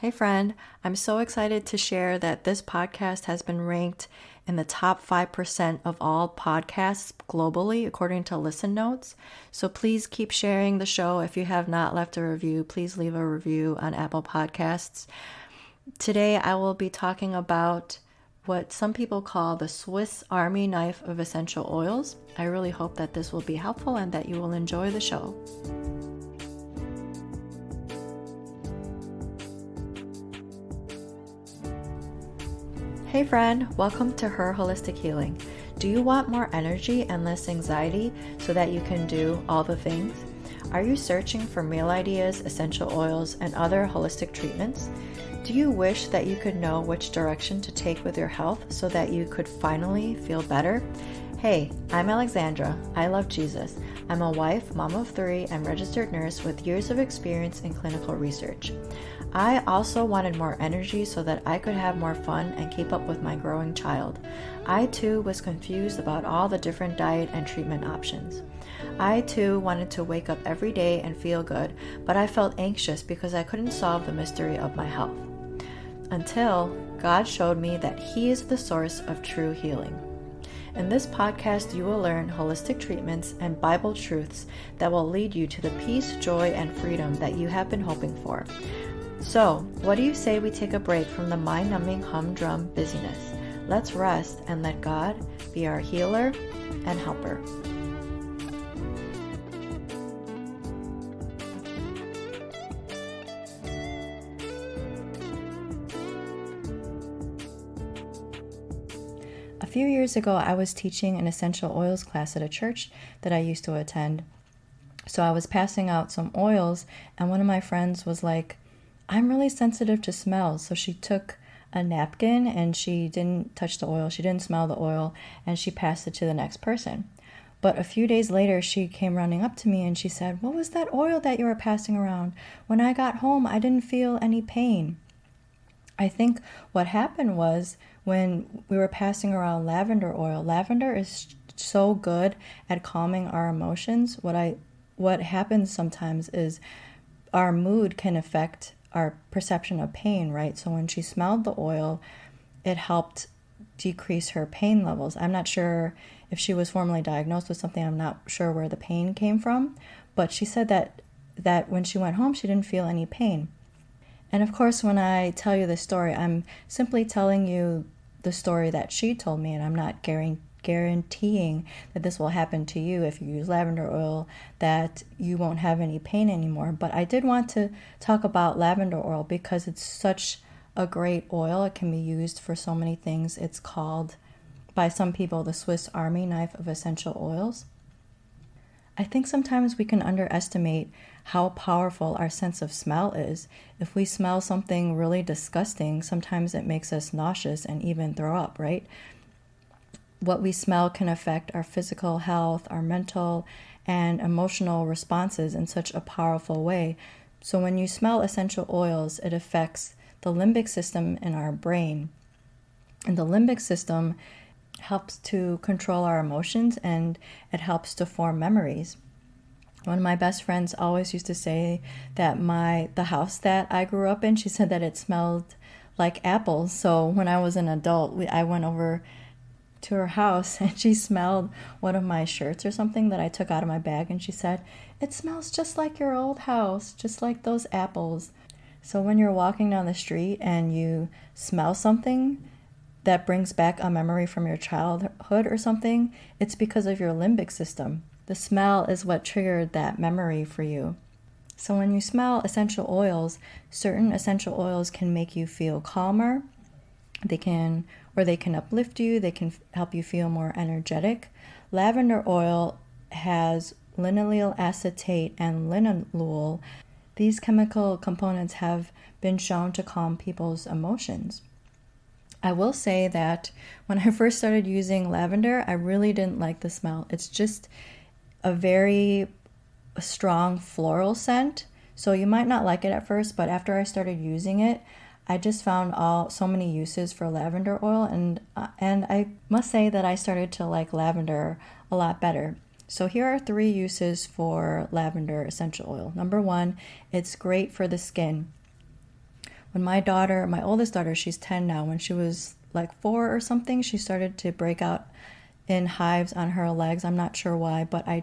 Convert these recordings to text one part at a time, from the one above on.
Hey friend, I'm so excited to share that this podcast has been ranked in the top 5% of all podcasts globally, according to Listen Notes. So please keep sharing the show. If you have not left a review, please leave a review on Apple Podcasts. Today I will be talking about what some people call the Swiss Army knife of essential oils. I really hope that this will be helpful and that you will enjoy the show. Hey friend, welcome to Her Holistic Healing. Do you want more energy and less anxiety so that you can do all the things? Are you searching for meal ideas, essential oils, and other holistic treatments? Do you wish that you could know which direction to take with your health so that you could finally feel better? Hey, I'm Alexandra. I love Jesus. I'm a wife, mom of 3, and registered nurse with years of experience in clinical research. I also wanted more energy so that I could have more fun and keep up with my growing child. I too was confused about all the different diet and treatment options. I too wanted to wake up every day and feel good, but I felt anxious because I couldn't solve the mystery of my health. Until God showed me that He is the source of true healing. In this podcast, you will learn holistic treatments and Bible truths that will lead you to the peace, joy, and freedom that you have been hoping for. So, what do you say we take a break from the mind-numbing humdrum busyness? Let's rest and let God be our healer and helper. A few years ago, I was teaching an essential oils class at a church that I used to attend. So I was passing out some oils, and one of my friends was like, I'm really sensitive to smells. So she took a napkin and she didn't touch the oil. She didn't smell the oil, and she passed it to the next person. But a few days later, she came running up to me and she said, what was that oil that you were passing around? When I got home, I didn't feel any pain. I think what happened was when we were passing around lavender oil, lavender is so good at calming our emotions. What happens sometimes is our mood can affect our perception of pain, right? So when she smelled the oil, it helped decrease her pain levels. I'm not sure if she was formally diagnosed with something. I'm not sure where the pain came from, but she said that when she went home, she didn't feel any pain. And of course, when I tell you this story, I'm simply telling you the story that she told me, and I'm not guaranteeing that this will happen to you if you use lavender oil, that you won't have any pain anymore. But I did want to talk about lavender oil because it's such a great oil. It can be used for so many things. It's called, by some people, the Swiss Army knife of essential oils. I think sometimes we can underestimate how powerful our sense of smell is. If we smell something really disgusting, sometimes it makes us nauseous and even throw up, right? What we smell can affect our physical health, our mental and emotional responses in such a powerful way. So when you smell essential oils, it affects the limbic system in our brain. And the limbic system helps to control our emotions, and it helps to form memories. One of my best friends always used to say that the house that I grew up in, she said that it smelled like apples. So when I was an adult, I went over to her house and she smelled one of my shirts or something that I took out of my bag, and she said, it smells just like your old house, just like those apples. So when you're walking down the street and you smell something that brings back a memory from your childhood or something, it's because of your limbic system. The smell is what triggered that memory for you. So when you smell essential oils, certain essential oils can make you feel calmer. They can uplift you. They can help you feel more energetic. Lavender oil has linalool acetate and linalool. These chemical components have been shown to calm people's emotions. I will say that when I first started using lavender, I really didn't like the smell. It's just a very strong floral scent. So you might not like it at first, but after I started using it, I just found so many uses for lavender oil, and I must say that I started to like lavender a lot better. So here are 3 uses for lavender essential oil. Number 1, it's great for the skin. When my daughter, my oldest daughter, she's 10 now, when she was like 4 or something, she started to break out in hives on her legs. I'm not sure why, but I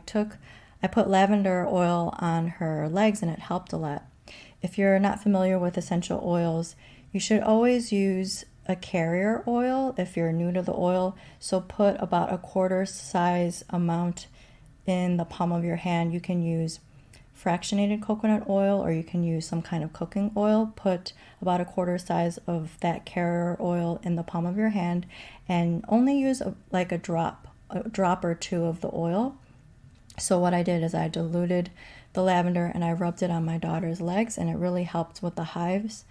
put lavender oil on her legs and it helped a lot. If you're not familiar with essential oils, you should always use a carrier oil if you're new to the oil. So put about a quarter size amount in the palm of your hand. You can use fractionated coconut oil or you can use some kind of cooking oil. Put about a quarter size of that carrier oil in the palm of your hand and only use like a drop or two of the oil. So what I did is I diluted the lavender and I rubbed it on my daughter's legs and it really helped with the hives.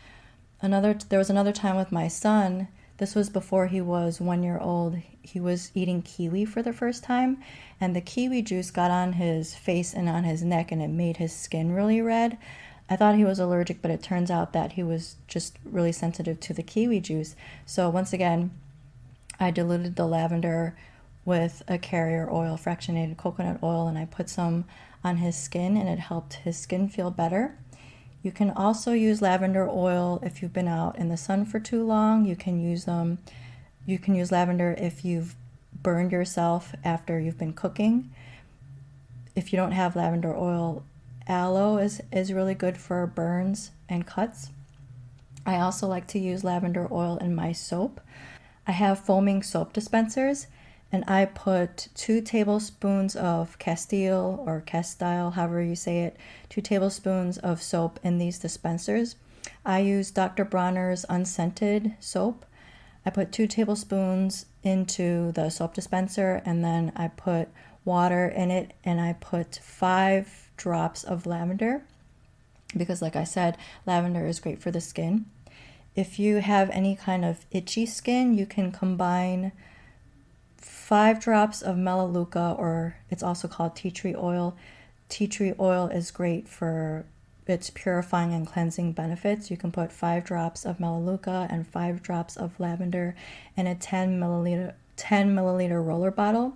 There was another time with my son. This was before he was 1 year old. He was eating kiwi for the first time, and the kiwi juice got on his face and on his neck, and it made his skin really red. I thought he was allergic, but it turns out that he was just really sensitive to the kiwi juice. So once again, I diluted the lavender with a carrier oil, fractionated coconut oil, and I put some on his skin, and it helped his skin feel better. You can also use lavender oil if you've been out in the sun for too long. You can use lavender if you've burned yourself after you've been cooking. If you don't have lavender oil, aloe is really good for burns and cuts. I also like to use lavender oil in my soap. I have foaming soap dispensers, and I put 2 tablespoons of Castile or Castile, however you say it, 2 tablespoons of soap in these dispensers. I use Dr. Bronner's unscented soap. I put 2 tablespoons into the soap dispenser, and then I put water in it, and I put 5 drops of lavender because, like I said, lavender is great for the skin. If you have any kind of itchy skin, you can combine 5 drops of Melaleuca, or it's also called tea tree oil. Tea tree oil is great for its purifying and cleansing benefits. You can put 5 drops of Melaleuca and 5 drops of lavender in a 10 milliliter roller bottle.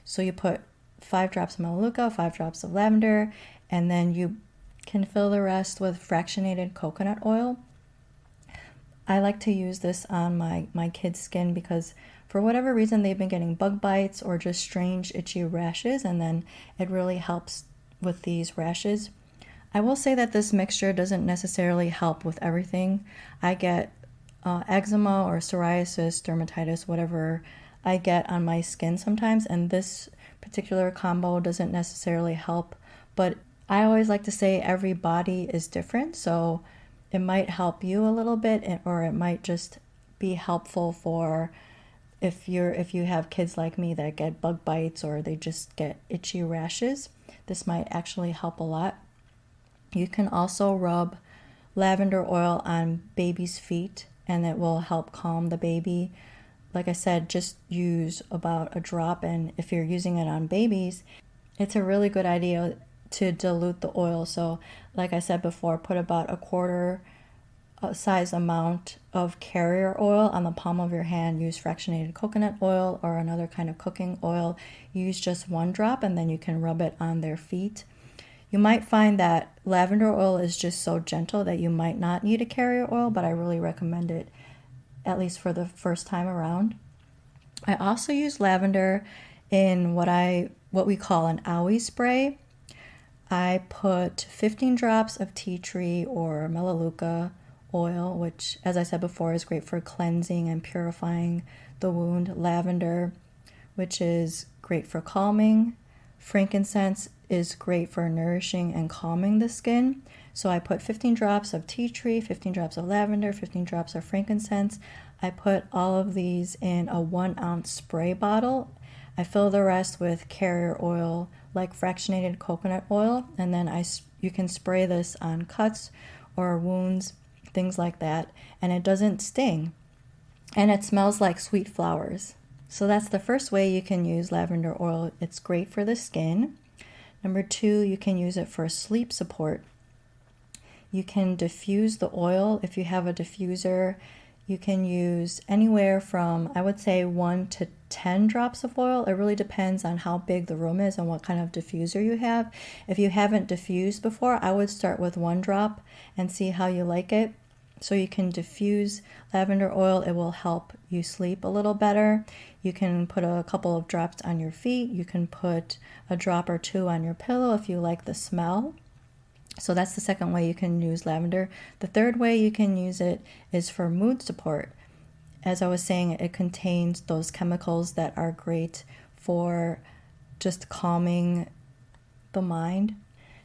So you put 5 drops of Melaleuca, 5 drops of lavender, and then you can fill the rest with fractionated coconut oil. I like to use this on my kids' skin because for whatever reason they've been getting bug bites or just strange itchy rashes, and then it really helps with these rashes. I will say that this mixture doesn't necessarily help with everything. I get eczema or psoriasis, dermatitis, whatever I get on my skin sometimes, and this particular combo doesn't necessarily help. But I always like to say every body is different, so it might help you a little bit, or it might just be helpful for if you have kids like me that get bug bites or they just get itchy rashes. This might actually help a lot. You can also rub lavender oil on baby's feet and it will help calm the baby. Like I said, just use about a drop, and if you're using it on babies, it's a really good idea to dilute the oil. So like I said before, put about a quarter size amount of carrier oil on the palm of your hand. Use fractionated coconut oil or another kind of cooking oil. Use just 1 drop and then you can rub it on their feet. You might find that lavender oil is just so gentle that you might not need a carrier oil, but I really recommend it, at least for the first time around. I also use lavender in what we call an owie spray. I put 15 drops of tea tree or Melaleuca oil, which, as I said before, is great for cleansing and purifying the wound. Lavender, which is great for calming. Frankincense is great for nourishing and calming the skin. So I put 15 drops of tea tree, 15 drops of lavender, 15 drops of frankincense. I put all of these in a 1 ounce spray bottle. I fill the rest with carrier oil, like fractionated coconut oil, and then you can spray this on cuts or wounds, things like that, and it doesn't sting, and it smells like sweet flowers. So that's the first way you can use lavender oil. It's great for the skin. Number 2, you can use it for sleep support. You can diffuse the oil. If you have a diffuser, you can use anywhere from, I would say, 1 to 10 drops of oil. It really depends on how big the room is and what kind of diffuser you have. If you haven't diffused before, I would start with 1 drop and see how you like it. So you can diffuse lavender oil. It will help you sleep a little better. You can put a couple of drops on your feet. You can put a drop or two on your pillow if you like the smell. So that's the second way you can use lavender. The third way you can use it is for mood support. As I was saying, it contains those chemicals that are great for just calming the mind.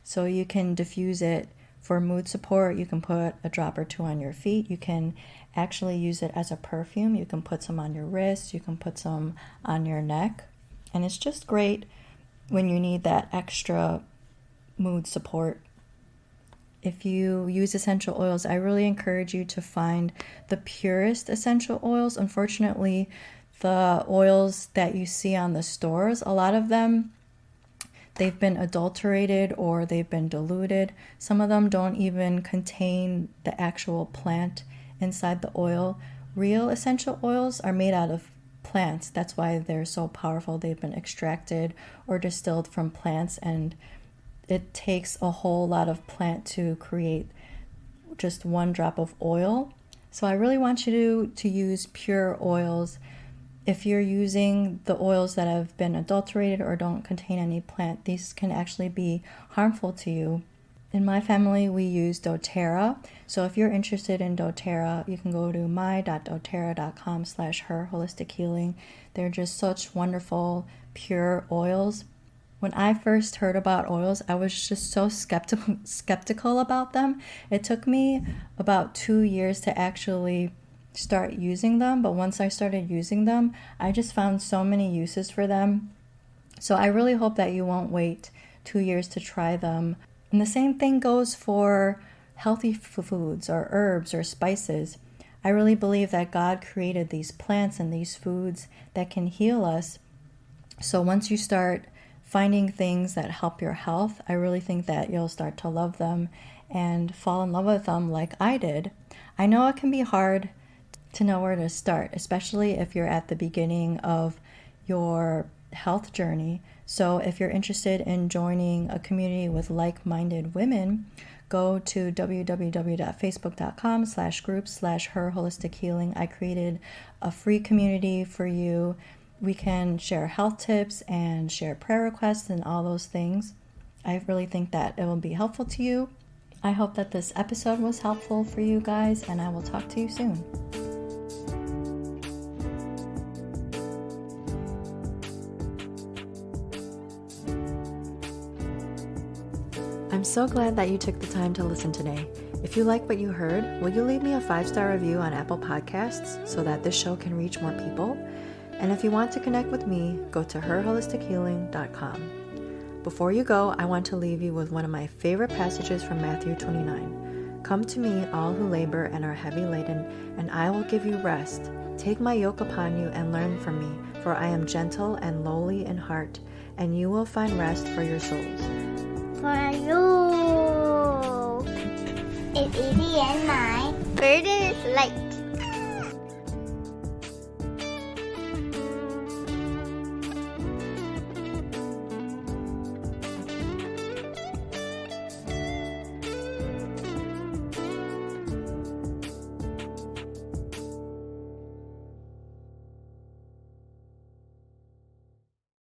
So you can diffuse it for mood support. You can put a drop or two on your feet. You can actually use it as a perfume. You can put some on your wrist. You can put some on your neck. And it's just great when you need that extra mood support. If you use essential oils, I really encourage you to find the purest essential oils. Unfortunately, the oils that you see on the stores, a lot of them, they've been adulterated or they've been diluted. Some of them don't even contain the actual plant inside the oil. Real essential oils are made out of plants. That's why they're so powerful. They've been extracted or distilled from plants, and it takes a whole lot of plant to create just one drop of oil. So I really want you to use pure oils. If you're using the oils that have been adulterated or don't contain any plant, these can actually be harmful to you. In my family, we use doTERRA. So if you're interested in doTERRA, you can go to my.doterra.com/herholistichealing. They're just such wonderful, pure oils. When I first heard about oils, I was just so skeptical about them. It took me about 2 years to actually start using them, but once I started using them, I just found so many uses for them. So I really hope that you won't wait 2 years to try them. And the same thing goes for healthy foods or herbs or spices. I really believe that God created these plants and these foods that can heal us. So once you start finding things that help your health, I really think that you'll start to love them and fall in love with them like I did. I know it can be hard to know where to start, especially if you're at the beginning of your health journey. So if you're interested in joining a community with like-minded women, go to www.facebook.com/groups/herholistichealing. I created a free community for you. We can share health tips and share prayer requests and all those things. I really think that it will be helpful to you. I hope that this episode was helpful for you guys, and I will talk to you soon. I'm so glad that you took the time to listen today. If you like what you heard, will you leave me a 5-star review on Apple Podcasts so that this show can reach more people? And if you want to connect with me, go to herholistichealing.com. Before you go, I want to leave you with one of my favorite passages from Matthew 29. Come to me, all who labor and are heavy laden, and I will give you rest. Take my yoke upon you and learn from me, for I am gentle and lowly in heart, and you will find rest for your souls. For you, it's easy and my burden is light.